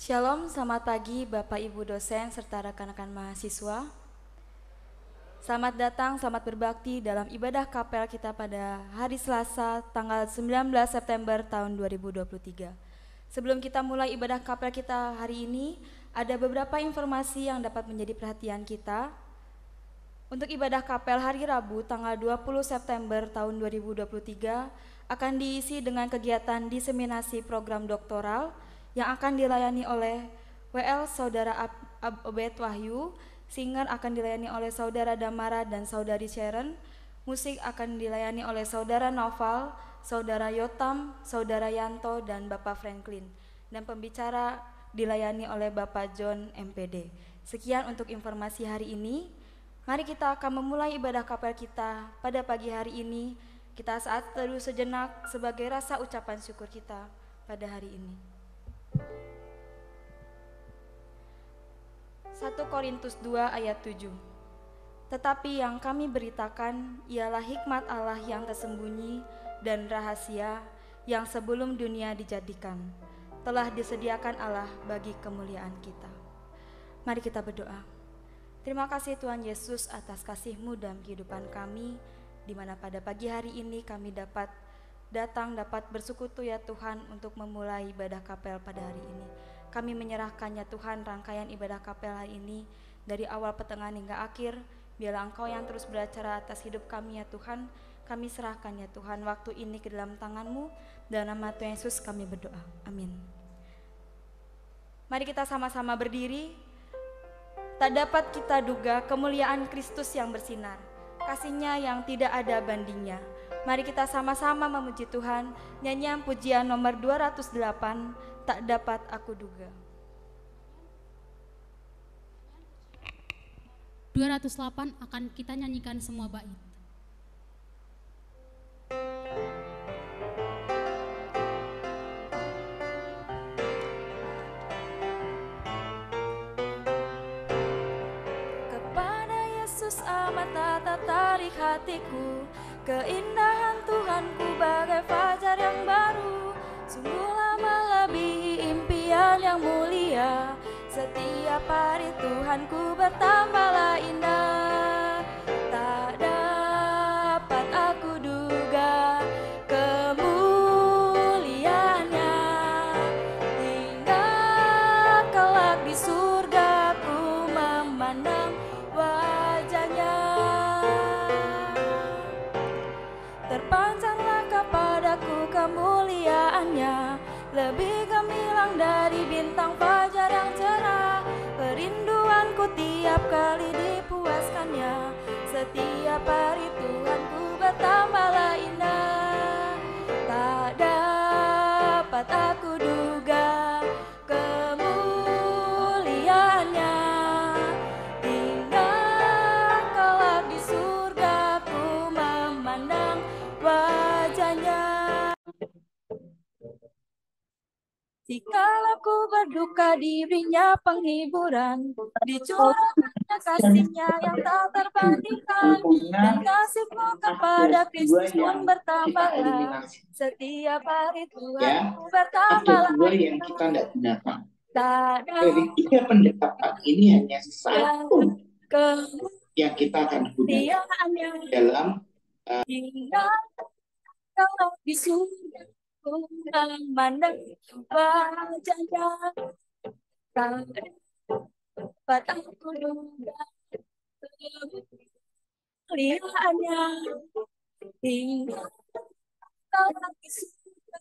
Shalom, selamat pagi Bapak Ibu dosen serta rekan-rekan mahasiswa. Selamat datang, selamat berbakti dalam ibadah kapel kita pada hari Selasa tanggal 19 September tahun 2023. Sebelum kita mulai ibadah kapel kita hari ini, ada beberapa informasi yang dapat menjadi perhatian kita. Untuk ibadah kapel hari Rabu tanggal 20 September tahun 2023 akan diisi dengan kegiatan diseminasi program doktoral yang akan dilayani oleh WL Saudara Obed Wahyu, singer akan dilayani oleh Saudara Damara dan Saudari Sharon, musik akan dilayani oleh Saudara Noval, Saudara Yotam, Saudara Yanto, dan Bapak Franklin, dan pembicara dilayani oleh Bapak John MPD. Sekian untuk informasi hari ini. Mari kita akan memulai ibadah kapel kita pada pagi hari ini. Kita saat teduh sejenak sebagai rasa ucapan syukur kita pada hari ini. 1 Korintus 2 ayat 7. Tetapi yang kami beritakan ialah hikmat Allah yang tersembunyi dan rahasia yang sebelum dunia dijadikan, telah disediakan Allah bagi kemuliaan kita. Mari kita berdoa. Terima kasih Tuhan Yesus atas kasih-Mu dalam kehidupan kami, di mana pada pagi hari ini kami dapat dapat bersekutu ya Tuhan untuk memulai ibadah kapel pada hari ini. Kami menyerahkannya Tuhan rangkaian ibadah kapel hari ini dari awal pertengahan hingga akhir. Biarlah Engkau yang terus beracara atas hidup kami ya Tuhan. Kami serahkan ya Tuhan waktu ini ke dalam tangan-Mu. Dalam nama Tuhan Yesus kami berdoa. Amin. Mari kita sama-sama berdiri. Tak dapat kita duga kemuliaan Kristus yang bersinar, kasih-Nya yang tidak ada bandingnya. Mari kita sama-sama memuji Tuhan. Nyanyian pujian nomor 208, tak dapat aku duga. 208 akan kita nyanyikan semua bait. Kepada Yesus amat tertarik hatiku, keindahan Tuhanku bagai fajar yang baru. Sungguhlah melebihi impian yang mulia, setiap hari Tuhanku bertambahlah indah. Tak dapat aku duga kemuliaannya, hingga kelak di surga ku memandang wajahnya. Terpancarlah kepadaku kemuliaannya, lebih gemilang dari bintang fajar yang cerah. Perinduanku tiap kali dipuaskannya, setiap hari Tuhanku bertambahlah indah. Tak dapat aku duga kemuliaannya, hingga kelak di surga ku memandang wajahnya. Jikalau ku berduka, diberinya penghiburan, dicurahkannya kasih-Nya yang tak terbandingkan, dan kasih-Mu kepada Kristus pun bertambahlah. Setiap hari Tuhanku bertambahlah. Ada dua yang kita tidak gunakan. Tak Dari tiga pendapat ini hanya satu yang kita akan gunakan dalam hingga kalau di surga memandang wajahnya. Tak dapat aku duga kemuliaannya, hingga kalau di surga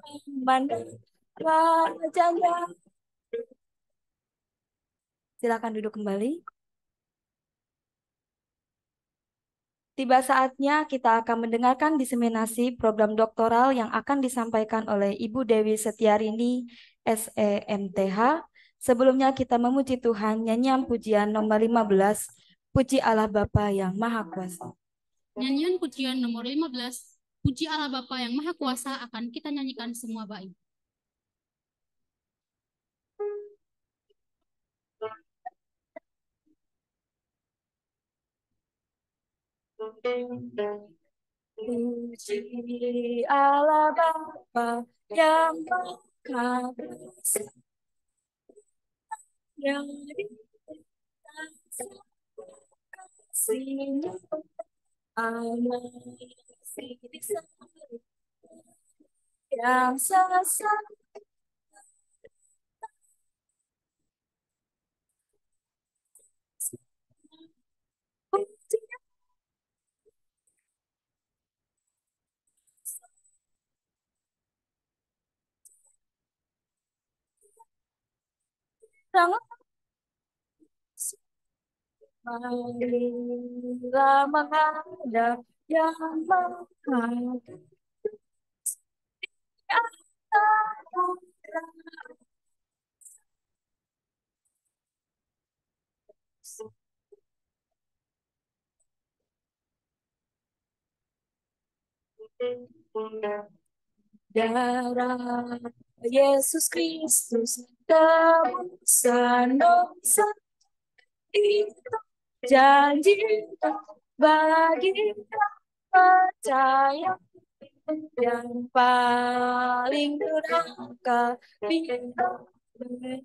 memandang wajahnya. Silakan duduk kembali. Tiba saatnya kita akan mendengarkan diseminasi program doktoral yang akan disampaikan oleh Ibu Dewi Setiarini, SEMTH. Sebelumnya kita memuji Tuhan, nyanyian pujian nomor 15, Puji Allah Bapa yang Maha Kuasa. Nyanyian pujian nomor 15, Puji Allah Bapa yang Maha Kuasa akan kita nyanyikan semua bait. Puji Allah Bapa yang Maha Kuasa, yang kasihnya masih bisa yang sesat sangat marilah menghadap yang maha darah Yesus Kristus tebusan dosa itu janji bagi yang percaya yang paling durhaka bila beroleh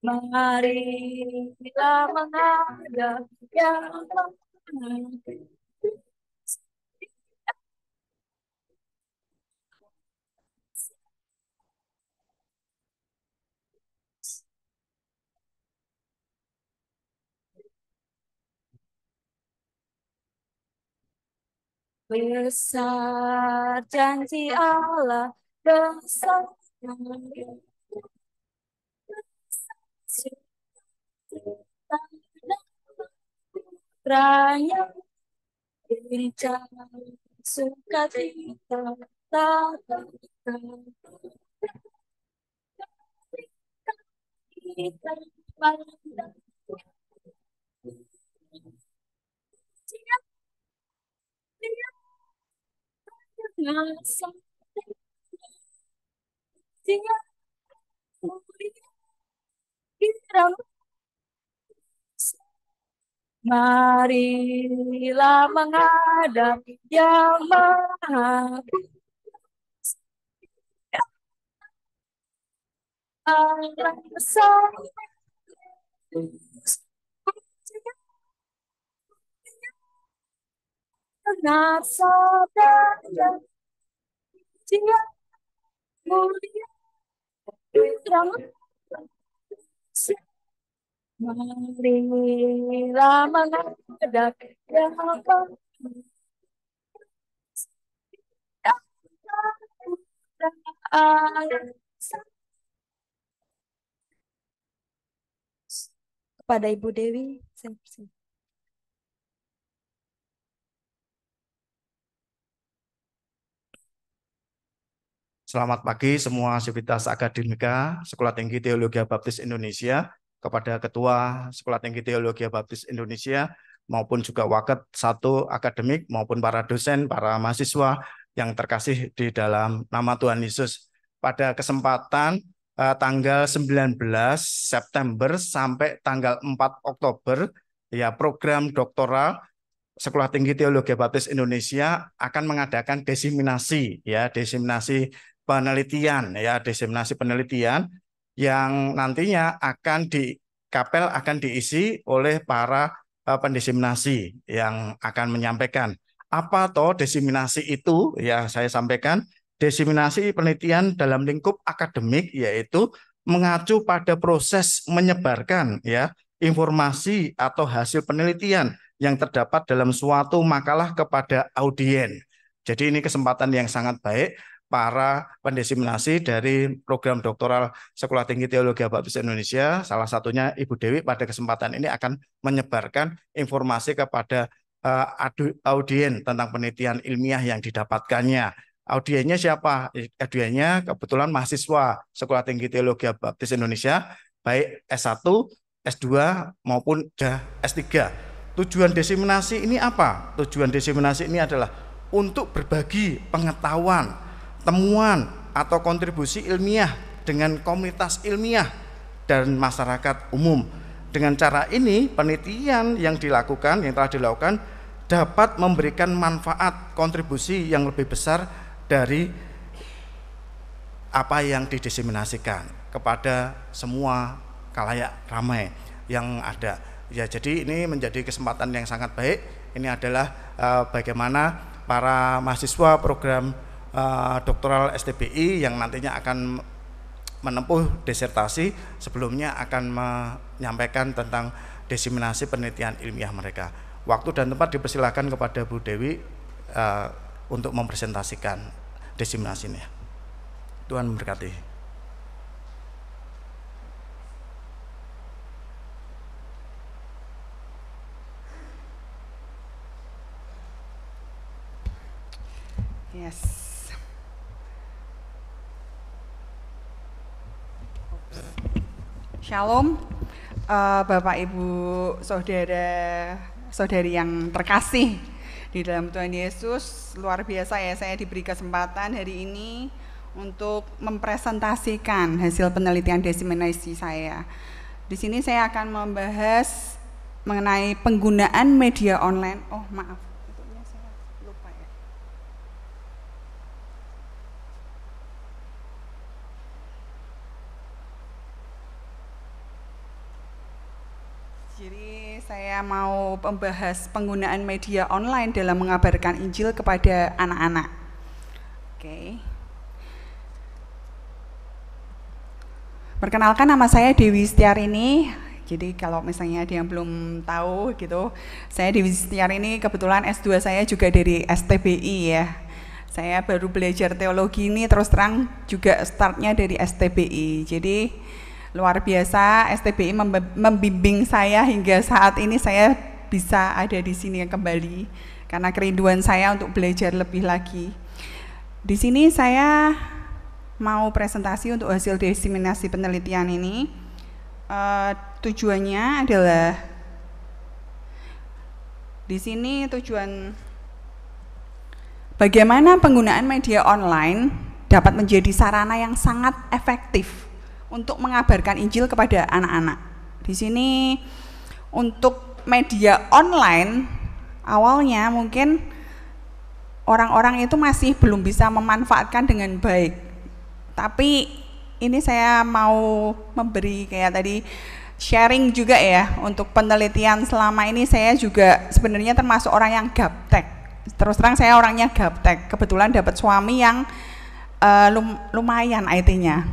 marilah menghadap yang besar janji Allah besar raya bicara sukacita tak kita pandang ngasa dia kirang marilah menghadap yang maha besar benar saudara dia mulia kirang marilah menghadap yang maha kepada Ibu Dewi saya persilakan. Selamat pagi semua sivitas akademika Sekolah Tinggi Teologi Baptis Indonesia, kepada Ketua Sekolah Tinggi Teologi Baptis Indonesia, maupun juga Waket 1 akademik, maupun para dosen, para mahasiswa yang terkasih di dalam nama Tuhan Yesus. Pada kesempatan tanggal 19 September sampai tanggal 4 Oktober, ya, program doktoral Sekolah Tinggi Teologi Baptis Indonesia akan mengadakan diseminasi, ya, diseminasi penelitian, ya, diseminasi penelitian yang nantinya akan kapel akan diisi oleh para pendiseminasi yang akan menyampaikan apa toh diseminasi itu. Ya, saya sampaikan diseminasi penelitian dalam lingkup akademik, yaitu mengacu pada proses menyebarkan, ya, informasi atau hasil penelitian yang terdapat dalam suatu makalah kepada audien. Jadi ini kesempatan yang sangat baik para pendiseminasi dari program doktoral Sekolah Tinggi Teologi Baptis Indonesia, salah satunya Ibu Dewi, pada kesempatan ini akan menyebarkan informasi kepada audien tentang penelitian ilmiah yang didapatkannya. Audiennya siapa? Audiennya kebetulan mahasiswa Sekolah Tinggi Teologi Baptis Indonesia, baik S1, S2 maupun S3. Tujuan diseminasi ini apa? Tujuan diseminasi ini adalah untuk berbagi pengetahuan, temuan atau kontribusi ilmiah dengan komunitas ilmiah dan masyarakat umum. Dengan cara ini, penelitian yang telah dilakukan dapat memberikan manfaat kontribusi yang lebih besar dari apa yang didiseminasikan kepada semua khalayak ramai yang ada. Ya, jadi ini menjadi kesempatan yang sangat baik. Ini adalah bagaimana para mahasiswa program doktoral STBI yang nantinya akan menempuh disertasi sebelumnya akan menyampaikan tentang diseminasi penelitian ilmiah mereka. Waktu dan tempat dipersilakan kepada Bu Dewi untuk mempresentasikan diseminasinya. Tuhan memberkati. Yes. Shalom, Bapak Ibu saudara-saudari yang terkasih di dalam Tuhan Yesus. Luar biasa ya, saya diberi kesempatan hari ini untuk mempresentasikan hasil penelitian diseminasi saya. Di sini saya akan membahas mengenai penggunaan media online. Oh maaf, itunya saya lupa ya. Jadi saya mau membahas penggunaan media online dalam mengabarkan Injil kepada anak-anak. Oke. Perkenalkan, nama saya Dewi Setiarini. Jadi kalau misalnya ada yang belum tahu gitu, saya Dewi Setiarini, kebetulan S2 saya juga dari STBI ya. Saya baru belajar teologi ini, terus terang juga startnya dari STBI. Jadi luar biasa, STBI membimbing saya hingga saat ini saya bisa ada di sini kembali karena kerinduan saya untuk belajar lebih lagi. Di sini saya mau presentasi untuk hasil diseminasi penelitian ini. Tujuannya adalah di sini tujuan bagaimana penggunaan media online dapat menjadi sarana yang sangat efektif untuk mengabarkan Injil kepada anak-anak. Di sini untuk media online awalnya mungkin orang-orang itu masih belum bisa memanfaatkan dengan baik. Tapi ini saya mau memberi kayak tadi sharing juga ya, untuk penelitian selama ini saya juga sebenarnya termasuk orang yang gaptek. Terus terang saya orangnya gaptek. Kebetulan dapat suami yang lumayan IT-nya.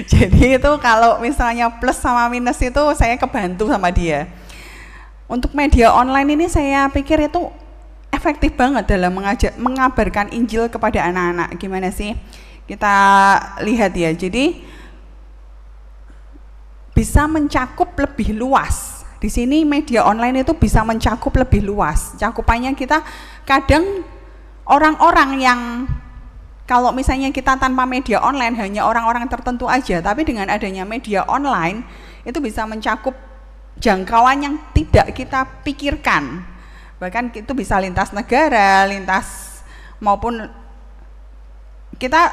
Jadi itu kalau misalnya plus sama minus itu saya kebantu sama dia. Untuk media online ini saya pikir itu efektif banget dalam mengabarkan Injil kepada anak-anak. Gimana sih? Kita lihat ya. Jadi bisa mencakup lebih luas. Di sini media online itu bisa mencakup lebih luas. Cakupannya kita kadang orang-orang yang kalau misalnya kita tanpa media online hanya orang-orang tertentu aja, tapi dengan adanya media online itu bisa mencakup jangkauan yang tidak kita pikirkan. Bahkan itu bisa lintas negara, lintas maupun kita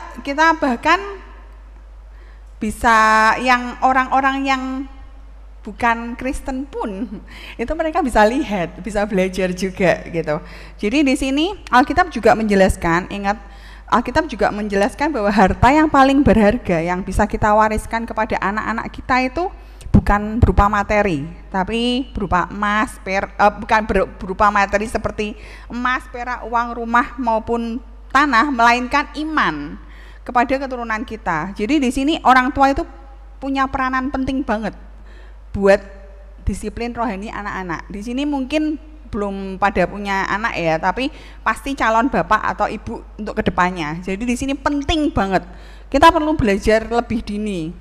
bahkan bisa yang orang-orang yang bukan Kristen pun itu mereka bisa lihat, bisa belajar juga gitu. Jadi di sini Alkitab juga menjelaskan, ingat Alkitab juga menjelaskan bahwa harta yang paling berharga yang bisa kita wariskan kepada anak-anak kita itu bukan berupa materi, tapi berupa emas, bukan berupa materi seperti emas, perak, uang, rumah maupun tanah, melainkan iman kepada keturunan kita. Jadi di sini orang tua itu punya peranan penting banget buat disiplin rohani anak-anak. Di sini mungkin belum pada punya anak ya, tapi pasti calon bapak atau ibu untuk kedepannya. Jadi di sini penting banget kita perlu belajar lebih dini,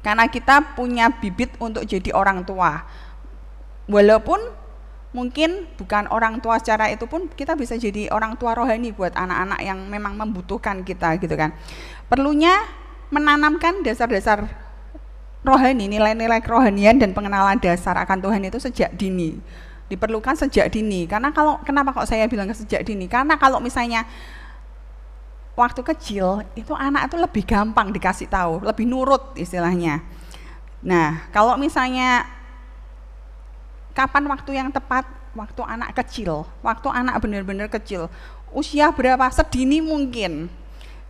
karena kita punya bibit untuk jadi orang tua. Walaupun mungkin bukan orang tua secara itu pun kita bisa jadi orang tua rohani buat anak-anak yang memang membutuhkan kita gitu kan. Perlunya menanamkan dasar-dasar rohani, nilai-nilai kerohanian dan pengenalan dasar akan Tuhan itu sejak dini. diperlukan sejak dini. Karena kenapa kok saya bilang sejak dini? Karena kalau misalnya waktu kecil itu anak itu lebih gampang dikasih tahu, lebih nurut istilahnya. Nah, kalau misalnya kapan waktu yang tepat? Waktu anak kecil, waktu anak benar-benar kecil, usia berapa? Sedini mungkin.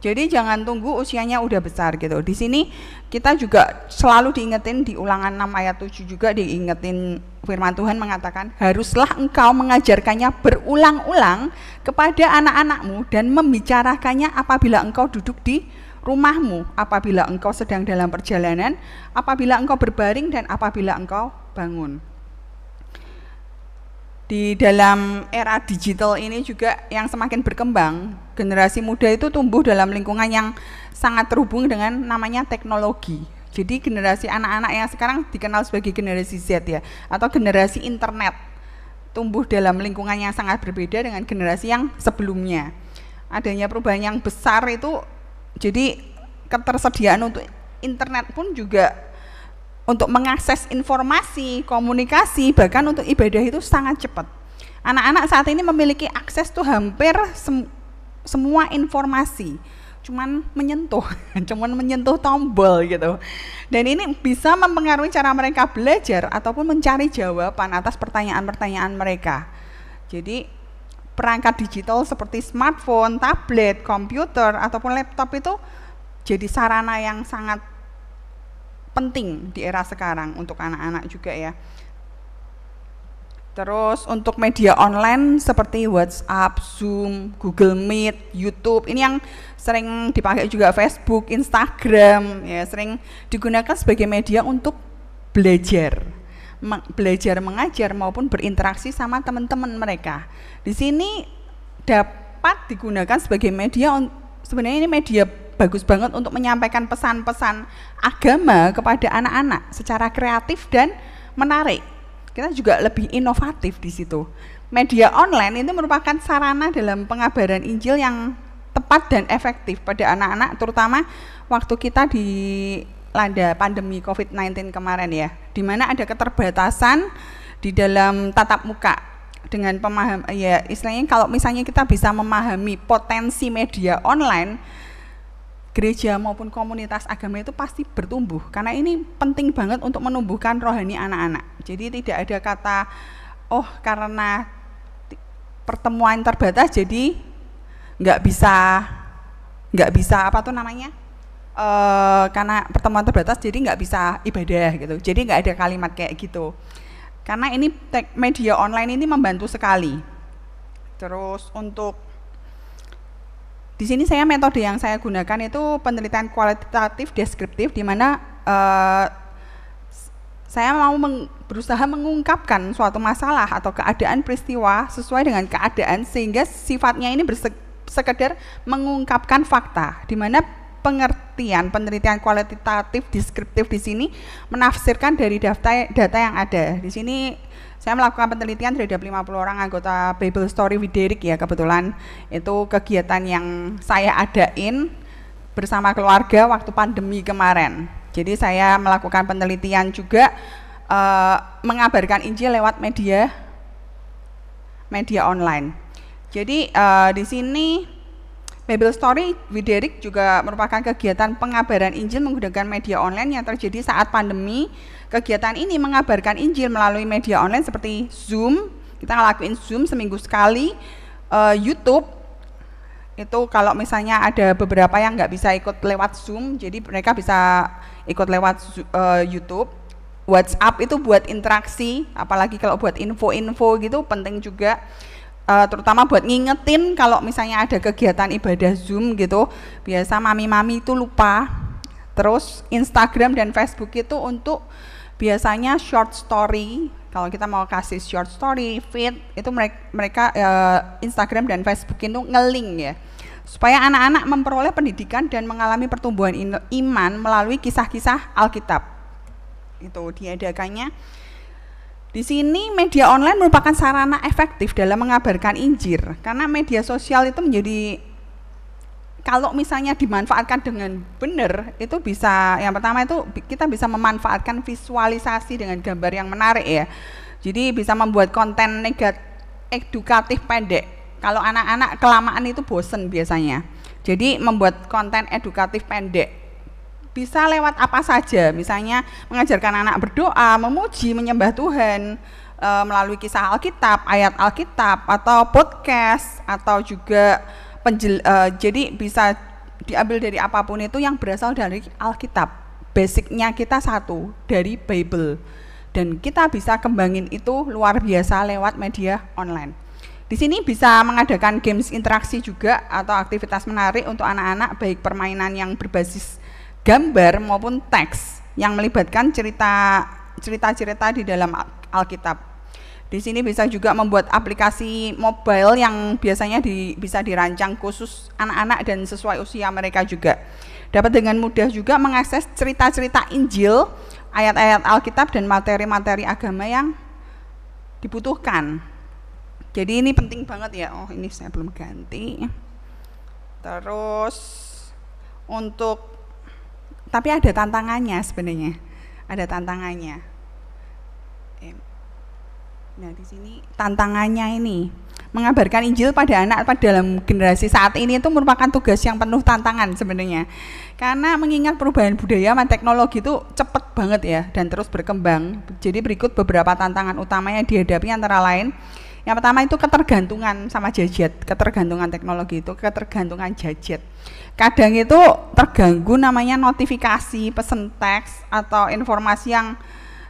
Jadi jangan tunggu usianya udah besar gitu. Di sini kita juga selalu diingetin di Ulangan 6 ayat 7 juga diingetin firman Tuhan mengatakan, haruslah engkau mengajarkannya berulang-ulang kepada anak-anakmu dan membicarakannya apabila engkau duduk di rumahmu, apabila engkau sedang dalam perjalanan, apabila engkau berbaring, dan apabila engkau bangun. Di dalam era digital ini juga yang semakin berkembang, generasi muda itu tumbuh dalam lingkungan yang sangat terhubung dengan namanya teknologi. Jadi generasi anak-anak yang sekarang dikenal sebagai generasi Z ya, atau generasi internet, tumbuh dalam lingkungan yang sangat berbeda dengan generasi yang sebelumnya. Adanya perubahan yang besar itu, jadi ketersediaan untuk internet pun juga untuk mengakses informasi, komunikasi, bahkan untuk ibadah itu sangat cepat. Anak-anak saat ini memiliki akses tuh hampir semua informasi, cuman menyentuh tombol gitu. Dan ini bisa mempengaruhi cara mereka belajar ataupun mencari jawaban atas pertanyaan-pertanyaan mereka. Jadi perangkat digital seperti smartphone, tablet, komputer, ataupun laptop itu jadi sarana yang sangat penting di era sekarang untuk anak-anak juga ya. Terus untuk media online seperti WhatsApp, Zoom, Google Meet, YouTube, ini yang sering dipakai juga Facebook, Instagram, ya sering digunakan sebagai media untuk belajar mengajar maupun berinteraksi sama teman-teman mereka. Di sini dapat digunakan sebagai media, sebenarnya ini media bagus banget untuk menyampaikan pesan-pesan agama kepada anak-anak secara kreatif dan menarik. Kita juga lebih inovatif di situ. Media online itu merupakan sarana dalam pengabaran Injil yang tepat dan efektif pada anak-anak, terutama waktu kita dilanda pandemi COVID-19 kemarin ya, di mana ada keterbatasan di dalam tatap muka dengan ya istilahnya kalau misalnya kita bisa memahami potensi media online, gereja maupun komunitas agama itu pasti bertumbuh, karena ini penting banget untuk menumbuhkan rohani anak-anak. Jadi tidak ada kata, oh karena pertemuan terbatas jadi nggak bisa apa tuh namanya, karena pertemuan terbatas jadi nggak bisa ibadah gitu. Jadi nggak ada kalimat kayak gitu, karena ini media online ini membantu sekali. Terus untuk di sini saya metode yang saya gunakan itu penelitian kualitatif deskriptif, di mana saya mau berusaha mengungkapkan suatu masalah atau keadaan peristiwa sesuai dengan keadaan, sehingga sifatnya ini sekedar mengungkapkan fakta, di mana pengertian penelitian kualitatif deskriptif di sini menafsirkan dari data yang ada. Di sini saya melakukan penelitian terhadap 50 orang anggota Bible Story with Derek ya, kebetulan itu kegiatan yang saya adain bersama keluarga waktu pandemi kemarin. Jadi saya melakukan penelitian juga mengabarkan Injil lewat media online. Jadi di sini Bible Story with Derek juga merupakan kegiatan pengabaran Injil menggunakan media online yang terjadi saat pandemi. Kegiatan ini mengabarkan Injil melalui media online seperti Zoom, kita ngelakuin Zoom seminggu sekali, YouTube, itu kalau misalnya ada beberapa yang nggak bisa ikut lewat Zoom, jadi mereka bisa ikut lewat YouTube. WhatsApp itu buat interaksi, apalagi kalau buat info-info gitu penting juga, terutama buat ngingetin kalau misalnya ada kegiatan ibadah Zoom gitu, biasa mami-mami itu lupa. Terus Instagram dan Facebook itu untuk biasanya short story, kalau kita mau kasih short story, feed, itu mereka Instagram dan Facebook itu nge-link ya, supaya anak-anak memperoleh pendidikan dan mengalami pertumbuhan iman melalui kisah-kisah Alkitab. Itu diadakannya. Di sini media online merupakan sarana efektif dalam mengabarkan Injil, karena media sosial itu menjadi, kalau misalnya dimanfaatkan dengan benar, itu bisa, yang pertama itu kita bisa memanfaatkan visualisasi dengan gambar yang menarik ya. Jadi bisa membuat konten edukatif pendek. Kalau anak-anak kelamaan itu bosen biasanya. Jadi membuat konten edukatif pendek. Bisa lewat apa saja, misalnya mengajarkan anak berdoa, memuji, menyembah Tuhan, melalui kisah Alkitab, ayat Alkitab, atau podcast, atau juga jadi bisa diambil dari apapun itu yang berasal dari Alkitab. Basicnya kita satu, dari Bible. Dan kita bisa kembangin itu luar biasa lewat media online. Di sini bisa mengadakan games interaksi juga atau aktivitas menarik untuk anak-anak, baik permainan yang berbasis gambar maupun teks yang melibatkan cerita-cerita di dalam Alkitab. Di sini bisa juga membuat aplikasi mobile yang biasanya bisa dirancang khusus anak-anak dan sesuai usia mereka juga. Dapat dengan mudah juga mengakses cerita-cerita Injil, ayat-ayat Alkitab dan materi-materi agama yang dibutuhkan. Jadi ini penting banget ya. Oh, ini saya belum ganti. Terus tapi ada tantangannya sebenarnya. Ada tantangannya. Nah, di sini tantangannya ini mengabarkan Injil pada anak dalam generasi saat ini itu merupakan tugas yang penuh tantangan sebenarnya. Karena mengingat perubahan budaya dan teknologi itu cepat banget ya dan terus berkembang. Jadi berikut beberapa tantangan utama yang dihadapi antara lain. Yang pertama itu ketergantungan sama gadget, ketergantungan teknologi itu, ketergantungan gadget. Kadang itu terganggu namanya notifikasi, pesan teks, atau informasi yang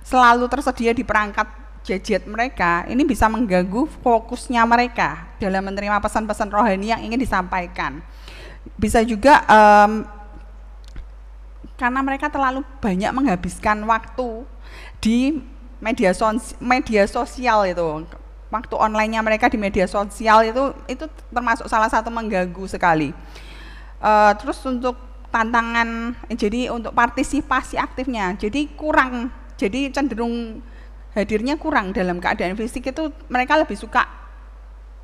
selalu tersedia di perangkat gadget mereka. Ini bisa mengganggu fokusnya mereka dalam menerima pesan-pesan rohani yang ingin disampaikan. Bisa juga karena mereka terlalu banyak menghabiskan waktu di media sosial itu. Waktu online-nya mereka di media sosial itu termasuk salah satu mengganggu sekali. Terus untuk tantangan, jadi untuk partisipasi aktifnya, jadi kurang, jadi cenderung hadirnya kurang dalam keadaan fisik itu mereka lebih suka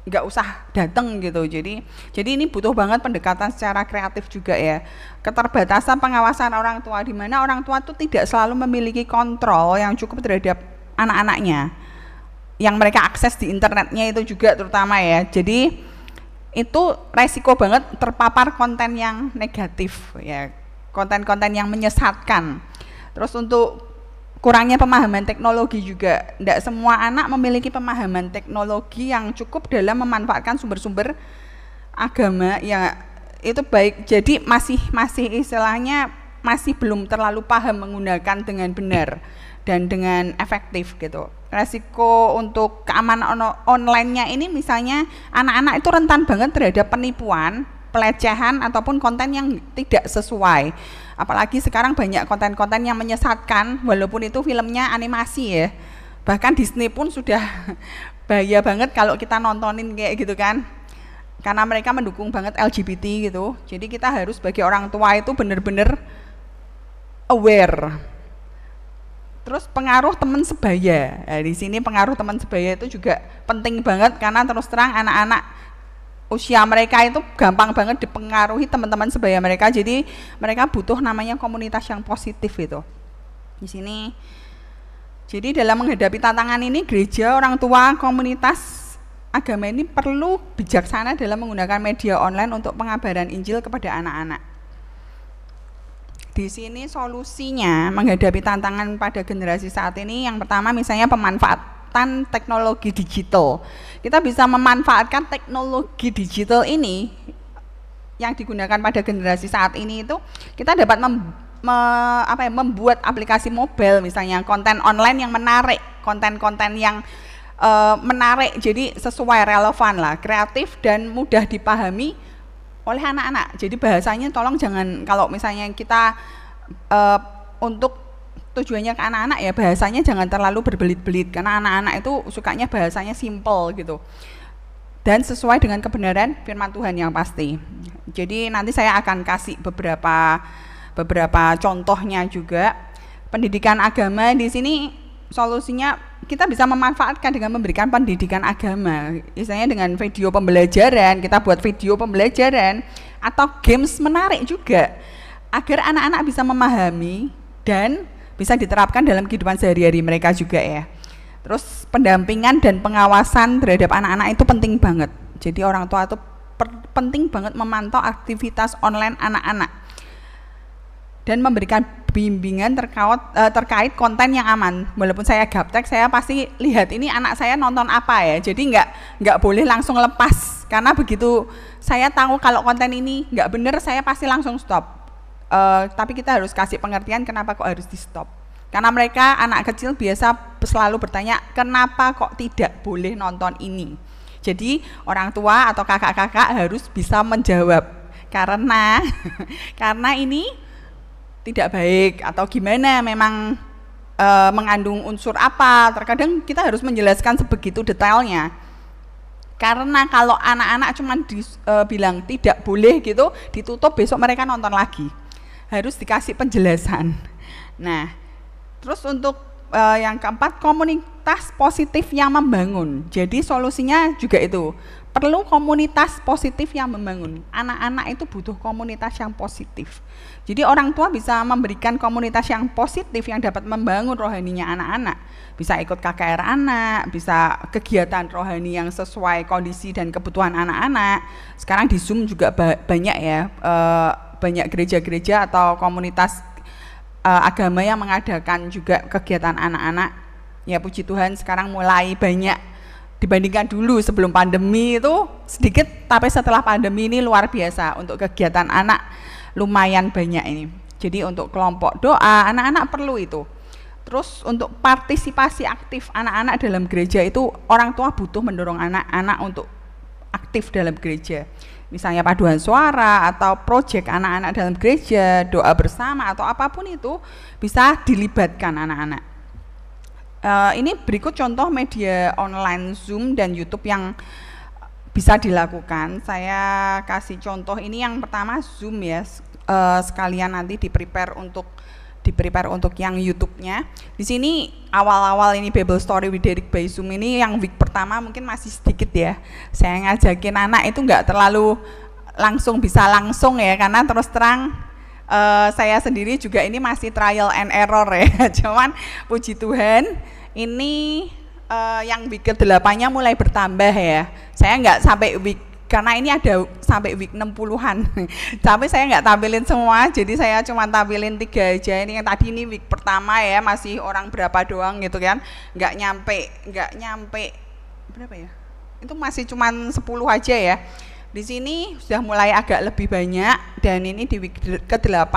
nggak usah datang gitu. Jadi ini butuh banget pendekatan secara kreatif juga ya. Keterbatasan pengawasan orang tua, di mana orang tua itu tidak selalu memiliki kontrol yang cukup terhadap anak-anaknya yang mereka akses di internetnya itu juga terutama ya. Jadi itu resiko banget terpapar konten yang negatif ya, konten-konten yang menyesatkan. Terus untuk kurangnya pemahaman teknologi juga, tidak semua anak memiliki pemahaman teknologi yang cukup dalam memanfaatkan sumber-sumber agama ya, itu baik. Jadi masih istilahnya masih belum terlalu paham menggunakan dengan benar dan dengan efektif gitu. Resiko untuk keamanan online-nya ini misalnya anak-anak itu rentan banget terhadap penipuan, pelecehan ataupun konten yang tidak sesuai. Apalagi sekarang banyak konten-konten yang menyesatkan walaupun itu filmnya animasi ya. Bahkan Disney pun sudah bahaya banget kalau kita nontonin kayak gitu kan. Karena mereka mendukung banget LGBT gitu. Jadi kita harus sebagai orang tua itu benar-benar aware. Terus pengaruh teman sebaya. Nah, di sini pengaruh teman sebaya itu juga penting banget karena terus terang anak-anak usia mereka itu gampang banget dipengaruhi teman-teman sebaya mereka. Jadi mereka butuh namanya komunitas yang positif itu. Di sini jadi dalam menghadapi tantangan ini gereja, orang tua, komunitas agama ini perlu bijaksana dalam menggunakan media online untuk pengabaran Injil kepada anak-anak. Di sini solusinya menghadapi tantangan pada generasi saat ini, yang pertama misalnya pemanfaatan teknologi digital. Kita bisa memanfaatkan teknologi digital ini yang digunakan pada generasi saat ini itu kita dapat membuat aplikasi mobile misalnya, konten online yang menarik, konten-konten yang menarik, jadi sesuai, relevan lah, kreatif dan mudah dipahami oleh anak-anak. Jadi bahasanya tolong jangan, kalau misalnya kita untuk tujuannya ke anak-anak ya bahasanya jangan terlalu berbelit-belit karena anak-anak itu sukanya bahasanya simple gitu dan sesuai dengan kebenaran firman Tuhan yang pasti. Jadi nanti saya akan kasih beberapa contohnya juga. Pendidikan agama di sini solusinya kita bisa memanfaatkan dengan memberikan pendidikan agama, misalnya dengan video pembelajaran, kita buat video pembelajaran atau games menarik juga agar anak-anak bisa memahami dan bisa diterapkan dalam kehidupan sehari-hari mereka juga ya. Terus pendampingan dan pengawasan terhadap anak-anak itu penting banget. Jadi orang tua itu penting banget memantau aktivitas online anak-anak dan memberikan bimbingan terkait konten yang aman. Walaupun saya gaptek, saya pasti lihat ini anak saya nonton apa ya. Jadi nggak boleh langsung lepas, karena begitu saya tahu kalau konten ini nggak benar, saya pasti langsung stop. Tapi kita harus kasih pengertian kenapa kok harus di stop. Karena mereka anak kecil biasa selalu bertanya, kenapa kok tidak boleh nonton ini? Jadi orang tua atau kakak-kakak harus bisa menjawab, karena ini tidak baik atau gimana, memang mengandung unsur apa. Terkadang kita harus menjelaskan sebegitu detailnya. Karena kalau anak-anak cuma bilang tidak boleh gitu, ditutup, besok mereka nonton lagi. Harus dikasih penjelasan. Nah, terus untuk yang keempat, komunitas positif yang membangun. Jadi solusinya juga itu, perlu komunitas positif yang membangun. Anak-anak itu butuh komunitas yang positif. Jadi orang tua bisa memberikan komunitas yang positif yang dapat membangun rohaninya anak-anak. Bisa ikut KKR anak, bisa kegiatan rohani yang sesuai kondisi dan kebutuhan anak-anak. Sekarang di Zoom juga banyak ya, banyak gereja-gereja atau komunitas agama yang mengadakan juga kegiatan anak-anak. Ya puji Tuhan sekarang mulai banyak dibandingkan dulu sebelum pandemi itu sedikit, tapi setelah pandemi ini luar biasa untuk kegiatan anak, lumayan banyak ini. Jadi untuk kelompok doa anak-anak perlu itu. Terus untuk partisipasi aktif anak-anak dalam gereja itu orang tua butuh mendorong anak-anak untuk aktif dalam gereja. Misalnya paduan suara atau proyek anak-anak dalam gereja, doa bersama atau apapun itu bisa dilibatkan anak-anak. Ini berikut contoh media online Zoom dan YouTube yang bisa dilakukan. Saya kasih contoh ini, yang pertama Zoom ya, sekalian nanti di prepare untuk yang YouTube-nya. Di sini awal-awal ini Bible Story with Derek by Zoom ini yang week pertama mungkin masih sedikit ya. Saya ngajakin anak itu enggak terlalu bisa langsung ya, karena terus terang saya sendiri juga ini masih trial and error ya. Cuman puji Tuhan ini yang week ke-8-nya mulai bertambah ya. Saya enggak sampai week, karena ini ada sampai week 60-an. Tapi saya nggak tampilin semua, jadi saya cuma tampilin 3 aja. Ini yang tadi ini week pertama ya, masih orang berapa doang gitu kan. Nggak nyampe berapa ya? Itu masih cuma 10 aja ya. Di sini sudah mulai agak lebih banyak, dan ini di week ke-8,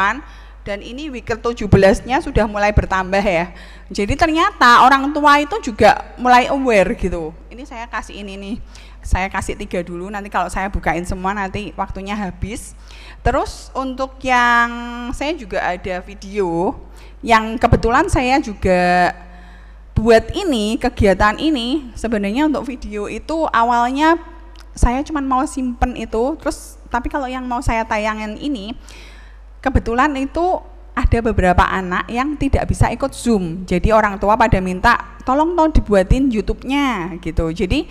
dan ini week ke-17-nya sudah mulai bertambah ya. Jadi ternyata orang tua itu juga mulai aware gitu. Ini saya kasih ini nih. Saya kasih 3 dulu, nanti kalau saya bukain semua nanti waktunya habis. Terus untuk yang saya juga ada video yang kebetulan saya juga buat ini, kegiatan ini. Sebenarnya untuk video itu awalnya saya cuma mau simpen itu, terus tapi kalau yang mau saya tayangin ini kebetulan itu ada beberapa anak yang tidak bisa ikut Zoom. Jadi orang tua pada minta tolong dibuatin YouTube-nya gitu. Jadi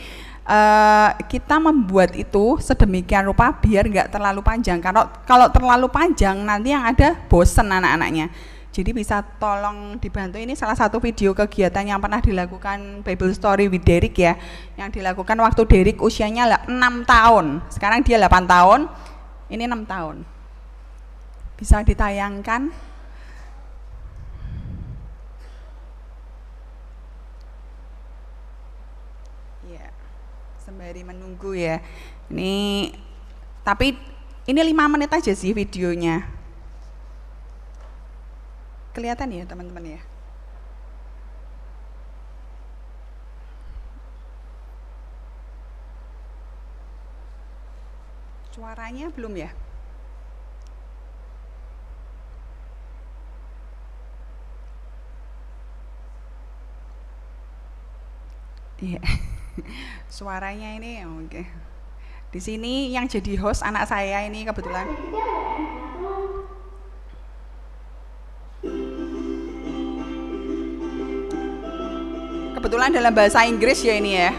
kita membuat itu sedemikian rupa biar nggak terlalu panjang. Kalau terlalu panjang nanti yang ada bosen anak-anaknya. Jadi bisa tolong dibantu, ini salah satu video kegiatan yang pernah dilakukan Bible Story with Derek ya, yang dilakukan waktu Derek usianya 6 tahun. Sekarang dia 8 tahun, ini 6 tahun. Bisa ditayangkan. Sembari menunggu ya. Ini tapi ini 5 menit aja sih videonya. Kelihatan ya teman-teman ya. Suaranya belum ya? Iya. Suaranya ini oke. Di sini yang jadi host anak saya ini kebetulan. Kebetulan dalam bahasa Inggris ya ini ya.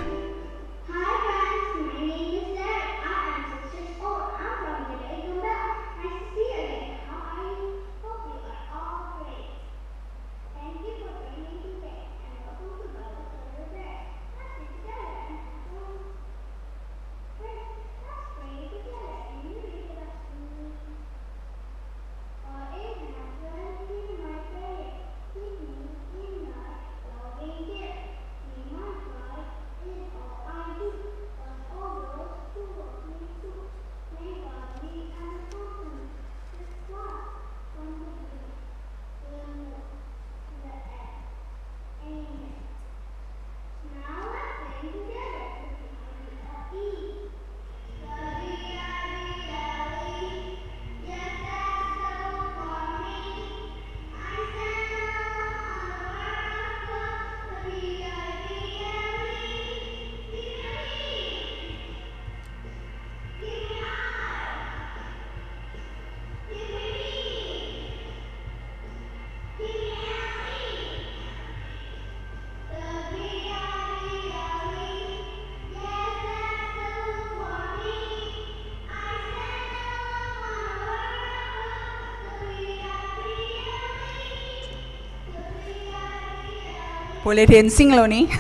Boleh dancing loh nih.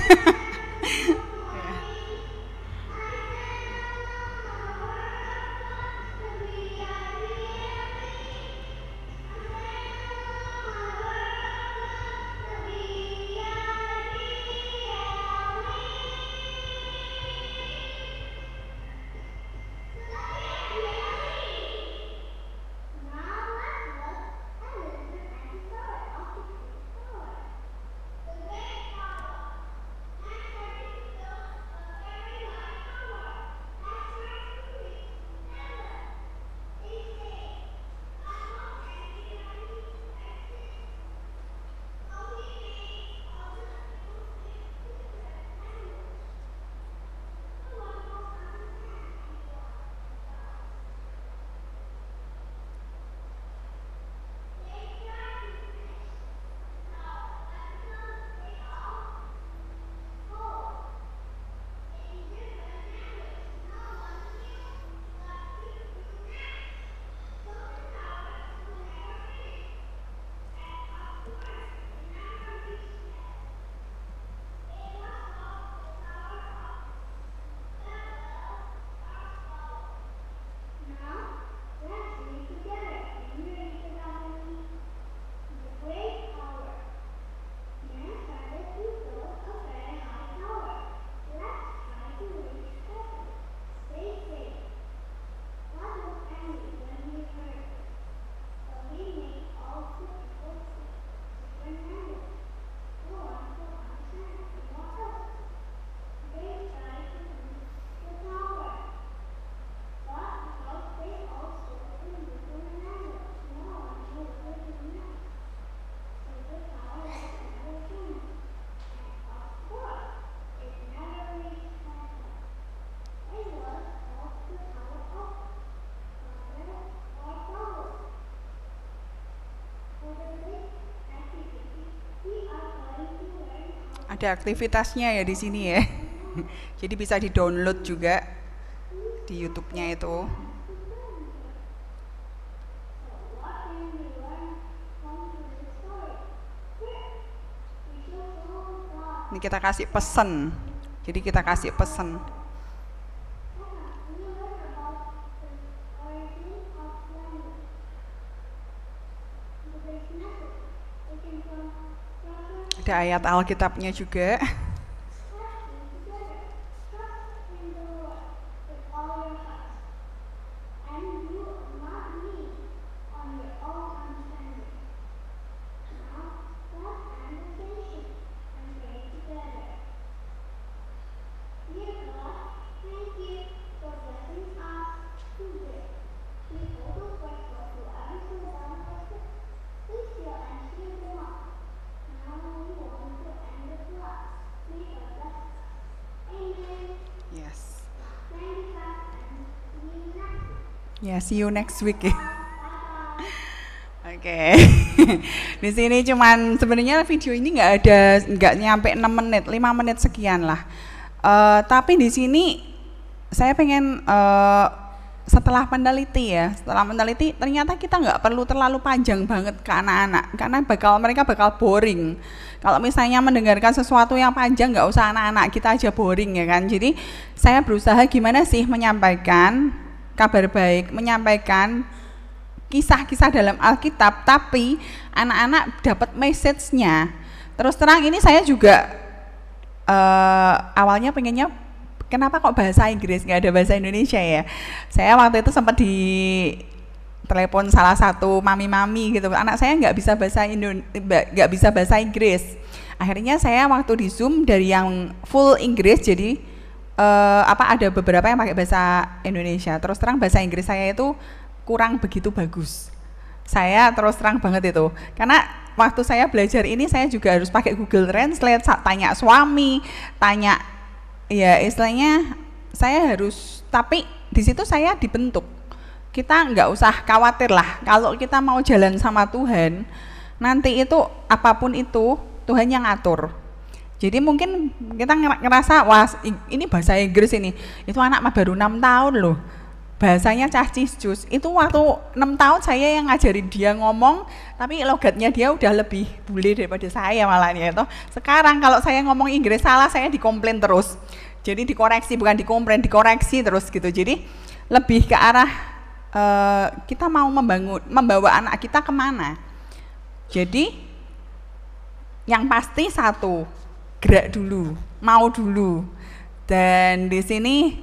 Ada aktivitasnya ya di sini ya. Jadi bisa di-download juga di YouTube-nya itu. Ini kita kasih pesan. Jadi kita kasih pesan. Ada ayat Alkitabnya juga. Ya, see you next week ya. Oke. Di sini cuman sebenarnya video ini nggak nyampe 6 menit, 5 menit sekian lah. Tapi di sini saya pengen setelah meneliti ternyata kita nggak perlu terlalu panjang banget ke anak-anak karena mereka bakal boring. Kalau misalnya mendengarkan sesuatu yang panjang, nggak usah anak-anak kita aja boring ya kan. Jadi saya berusaha gimana sih menyampaikan kabar baik, menyampaikan kisah-kisah dalam Alkitab, tapi anak-anak dapat message-nya. Terus terang ini saya juga awalnya pengennya kenapa kok bahasa Inggris, nggak ada bahasa Indonesia ya. Saya waktu itu sempat di telepon salah satu mami-mami gitu, anak saya nggak bisa bahasa Inggris. Akhirnya saya waktu di Zoom dari yang full Inggris jadi ada beberapa yang pakai bahasa Indonesia. Terus terang bahasa Inggris saya itu kurang begitu bagus. Saya terus terang banget itu. Karena waktu saya belajar ini saya juga harus pakai Google Translate, tanya suami, tanya ya istilahnya saya harus, tapi di situ saya dibentuk. Kita nggak usah khawatir lah kalau kita mau jalan sama Tuhan, nanti itu apapun itu Tuhan yang ngatur. Jadi mungkin kita ngerasa wah ini bahasa Inggris ini, itu anak mah baru 6 tahun loh, bahasanya cah cisjus. Itu waktu 6 tahun saya yang ngajarin dia ngomong, tapi logatnya dia udah lebih bule daripada saya malahnya itu. Sekarang kalau saya ngomong Inggris salah, saya dikomplain terus. Jadi dikoreksi, bukan dikomplain, dikoreksi terus gitu. Jadi lebih ke arah kita mau membawa anak kita kemana. Jadi yang pasti satu, gerak dulu, mau dulu. Dan di sini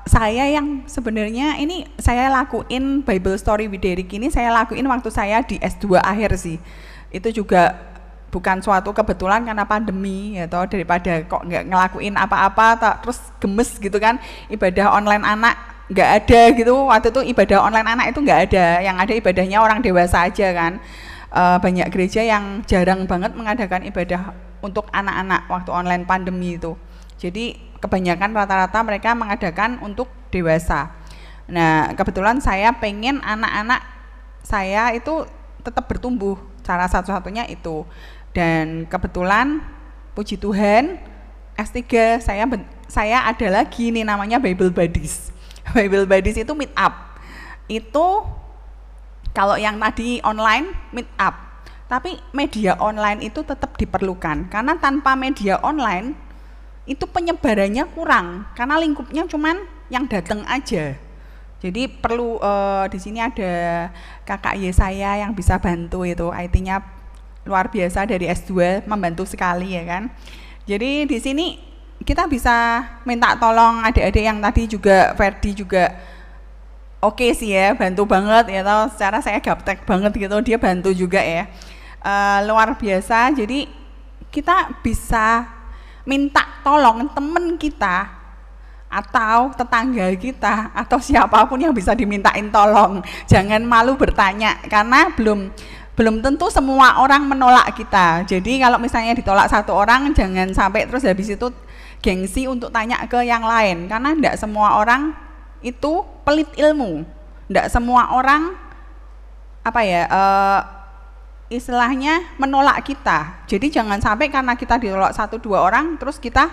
saya yang sebenarnya ini saya lakuin Bible Story with Derek ini saya lakuin waktu saya di S2 akhir sih. Itu juga bukan suatu kebetulan karena pandemi ya toh, daripada kok nggak ngelakuin apa-apa terus gemes gitu kan, ibadah online anak nggak ada gitu. Waktu itu ibadah online anak itu nggak ada, yang ada ibadahnya orang dewasa aja kan. Banyak gereja yang jarang banget mengadakan ibadah untuk anak-anak waktu online pandemi itu. Jadi kebanyakan rata-rata mereka mengadakan untuk dewasa. Nah, kebetulan saya pengen anak-anak saya itu tetap bertumbuh, cara satu-satunya itu. Dan kebetulan puji Tuhan S3 saya ada lagi nih namanya Bible Buddies. Bible Buddies itu meet up. Itu kalau yang tadi online meet up, tapi media online itu tetap diperlukan karena tanpa media online itu penyebarannya kurang karena lingkupnya cuman yang datang aja. Jadi perlu di sini ada kakak saya yang bisa bantu, itu IT-nya luar biasa dari S2, membantu sekali ya kan. Jadi di sini kita bisa minta tolong adik-adik yang tadi juga Ferdi juga oke sih ya, bantu banget ya toh, secara saya gaptek banget gitu, dia bantu juga ya. Luar biasa. Jadi kita bisa minta tolong temen kita atau tetangga kita atau siapapun yang bisa dimintain tolong. Jangan malu bertanya karena belum tentu semua orang menolak kita. Jadi kalau misalnya ditolak satu orang, jangan sampai terus habis itu gengsi untuk tanya ke yang lain, karena tidak semua orang itu pelit ilmu, tidak semua orang istilahnya menolak kita. Jadi jangan sampai karena kita ditolak 1-2 orang terus kita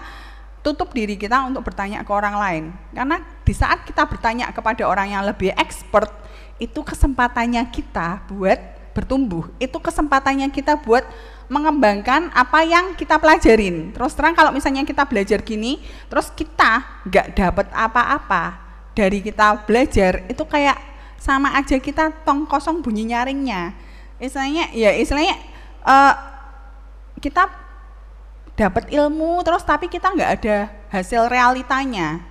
tutup diri kita untuk bertanya ke orang lain. Karena di saat kita bertanya kepada orang yang lebih expert, itu kesempatannya kita buat bertumbuh, itu kesempatannya kita buat mengembangkan apa yang kita pelajarin. Terus terang kalau misalnya kita belajar gini terus kita nggak dapat apa-apa dari kita belajar, itu kayak sama aja kita tong kosong bunyi nyaringnya. Istilahnya kita dapat ilmu terus tapi kita nggak ada hasil realitanya.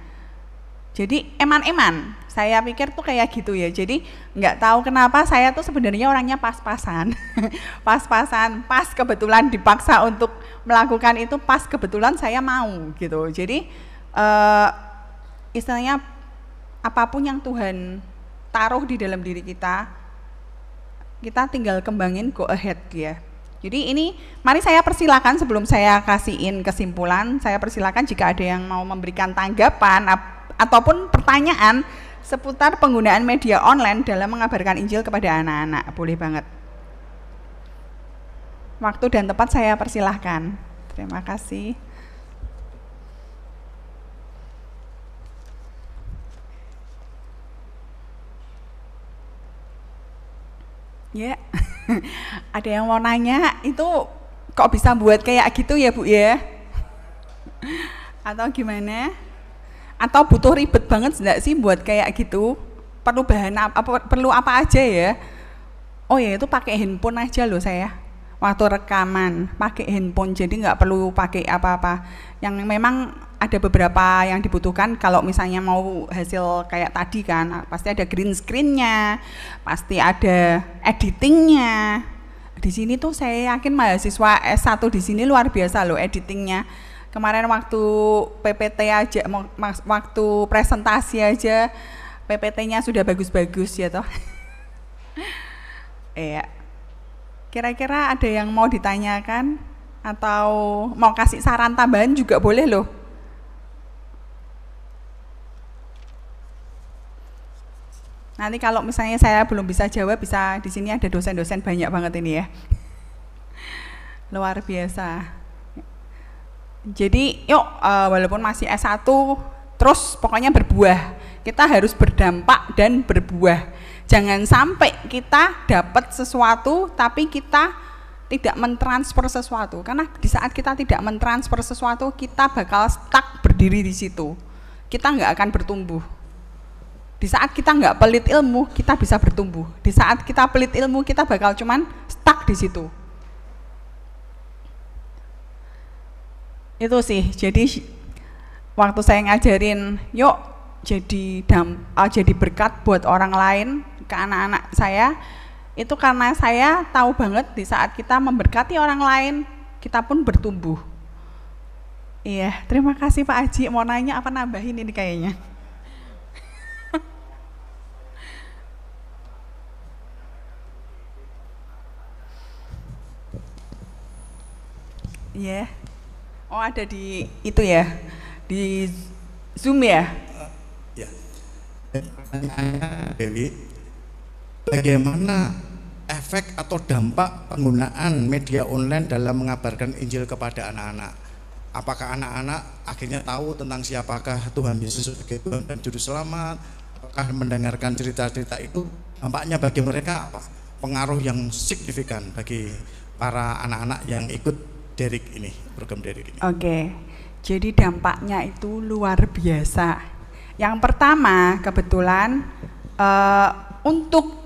Jadi eman-eman, saya pikir tuh kayak gitu ya. Jadi nggak tahu kenapa saya tuh sebenarnya orangnya pas-pasan, pas kebetulan dipaksa untuk melakukan itu, pas kebetulan saya mau gitu. Jadi istilahnya apapun yang Tuhan taruh di dalam diri kita tinggal kembangin, go ahead ya. Jadi ini mari saya persilakan sebelum saya kasihin kesimpulan, saya persilakan jika ada yang mau memberikan tanggapan ataupun pertanyaan seputar penggunaan media online dalam mengabarkan Injil kepada anak-anak, boleh banget. Waktu dan tempat saya persilahkan. Terima kasih. Ya, ada yang mau nanya, itu kok bisa buat kayak gitu ya Bu ya? Atau gimana? Atau butuh ribet banget enggak sih buat kayak gitu? Perlu bahan perlu apa aja ya? Oh ya, itu pakai handphone aja loh saya. Waktu rekaman pakai handphone, jadi nggak perlu pakai apa-apa. Yang memang ada beberapa yang dibutuhkan kalau misalnya mau hasil kayak tadi kan, pasti ada green screen-nya, pasti ada editingnya. Di sini tuh saya yakin mahasiswa S1 di sini luar biasa loh editingnya. Kemarin waktu PPT aja, waktu presentasi aja PPT-nya sudah bagus-bagus ya toh. Iya. Kira-kira ada yang mau ditanyakan atau mau kasih saran tambahan juga boleh loh. Nanti kalau misalnya saya belum bisa jawab, bisa di sini ada dosen-dosen banyak banget ini ya. Luar biasa. Jadi yuk walaupun masih S1 terus pokoknya berbuah. Kita harus berdampak dan berbuah. Jangan sampai kita dapat sesuatu tapi kita tidak mentransfer sesuatu, karena di saat kita tidak mentransfer sesuatu, kita bakal stuck berdiri di situ. Kita nggak akan bertumbuh. Di saat kita nggak pelit ilmu, kita bisa bertumbuh. Di saat kita pelit ilmu, kita bakal cuman stuck di situ. Itu sih. Jadi waktu saya ngajarin, yuk jadi berkat buat orang lain ke anak-anak saya. Itu karena saya tahu banget di saat kita memberkati orang lain, kita pun bertumbuh. Iya, terima kasih Pak Aji. Mau nanya apa nambahin ini kayaknya? Iya. Oh, ada di itu ya, di Zoom ya? Ya. Pertanyaannya, Dewi, bagaimana efek atau dampak penggunaan media online dalam mengabarkan Injil kepada anak-anak? Apakah anak-anak akhirnya tahu tentang siapakah Tuhan Yesus sebagai Tuhan dan Juru Selamat? Apakah mendengarkan cerita-cerita itu dampaknya bagi mereka apa? Pengaruh yang signifikan bagi para anak-anak yang ikut Derek ini, program Derek ini. Oke, jadi dampaknya itu luar biasa. Yang pertama, kebetulan untuk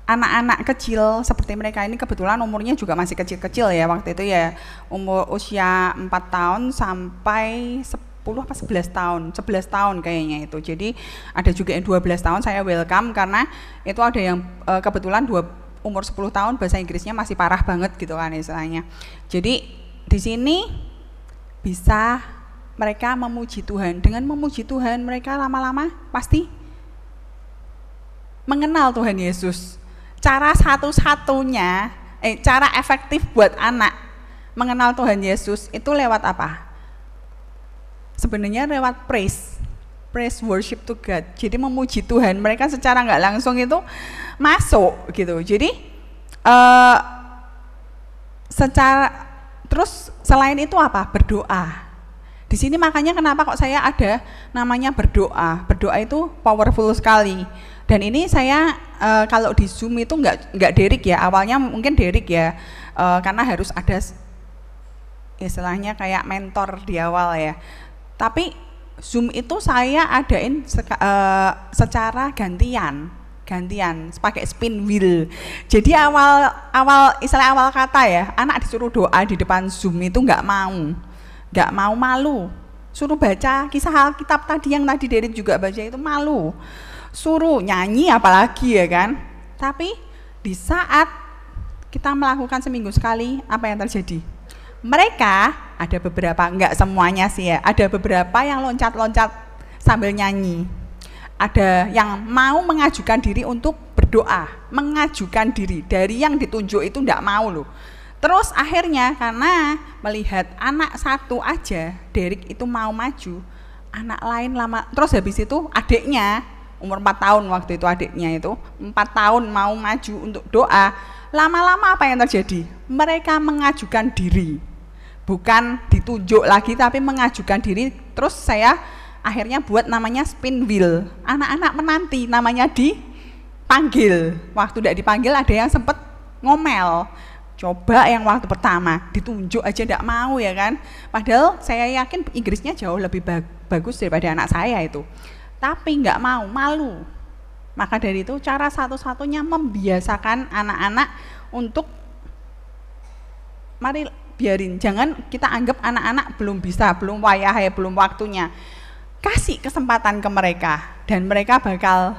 anak-anak kecil seperti mereka ini, kebetulan umurnya juga masih kecil-kecil ya waktu itu ya, usia 4 tahun sampai 10 apa 11 tahun, 11 tahun kayaknya itu. Jadi ada juga yang 12 tahun, saya welcome karena itu ada yang kebetulan umur 10 tahun bahasa Inggrisnya masih parah banget gitu kan istilahnya. Jadi di sini bisa mereka memuji Tuhan. Dengan memuji Tuhan mereka lama-lama pasti mengenal Tuhan Yesus. Cara satu-satunya, cara efektif buat anak mengenal Tuhan Yesus itu lewat apa? Sebenarnya lewat praise worship to God. Jadi memuji Tuhan, mereka secara nggak langsung itu masuk gitu. Jadi terus selain itu apa? Berdoa. Di sini makanya kenapa kok saya ada namanya berdoa. Berdoa itu powerful sekali. Dan ini saya kalau di Zoom itu nggak Derek ya, awalnya mungkin Derek ya, karena harus ada istilahnya kayak mentor di awal ya. Tapi Zoom itu saya adain secara gantian pakai spin wheel. Jadi awal kata ya, anak disuruh doa di depan Zoom itu nggak mau, malu. Suruh baca kisah Alkitab tadi yang tadi Derek juga baca itu malu. Suruh nyanyi apalagi ya kan. Tapi di saat kita melakukan seminggu sekali, apa yang terjadi? Mereka ada beberapa, enggak semuanya sih ya, ada beberapa yang loncat-loncat sambil nyanyi. Ada yang mau mengajukan diri untuk berdoa, mengajukan diri, dari yang ditunjuk itu enggak mau loh. Terus akhirnya karena melihat anak satu aja, Derek itu mau maju, anak lain lama, terus habis itu adiknya, umur 4 tahun waktu itu adiknya itu 4 tahun mau maju untuk doa, lama-lama apa yang terjadi? Mereka mengajukan diri, bukan ditunjuk lagi tapi mengajukan diri. Terus saya akhirnya buat namanya spin wheel, anak-anak menanti namanya dipanggil. Waktu tidak dipanggil ada yang sempat ngomel, coba yang waktu pertama ditunjuk aja tidak mau ya kan, padahal saya yakin Inggrisnya jauh lebih bagus daripada anak saya itu, tapi nggak mau, malu. Maka dari itu cara satu-satunya membiasakan anak-anak untuk mari biarin, jangan kita anggap anak-anak belum bisa, belum wayah ya, belum waktunya. Kasih kesempatan ke mereka dan mereka bakal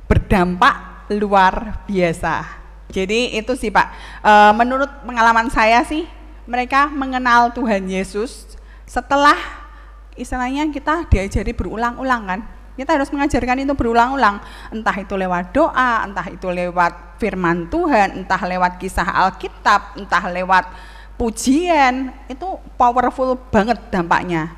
berdampak luar biasa. Jadi itu sih Pak, menurut pengalaman saya sih mereka mengenal Tuhan Yesus setelah istilahnya kita diajari berulang-ulang kan. Kita harus mengajarkan itu berulang-ulang, entah itu lewat doa, entah itu lewat firman Tuhan, entah lewat kisah Alkitab, entah lewat pujian, itu powerful banget dampaknya.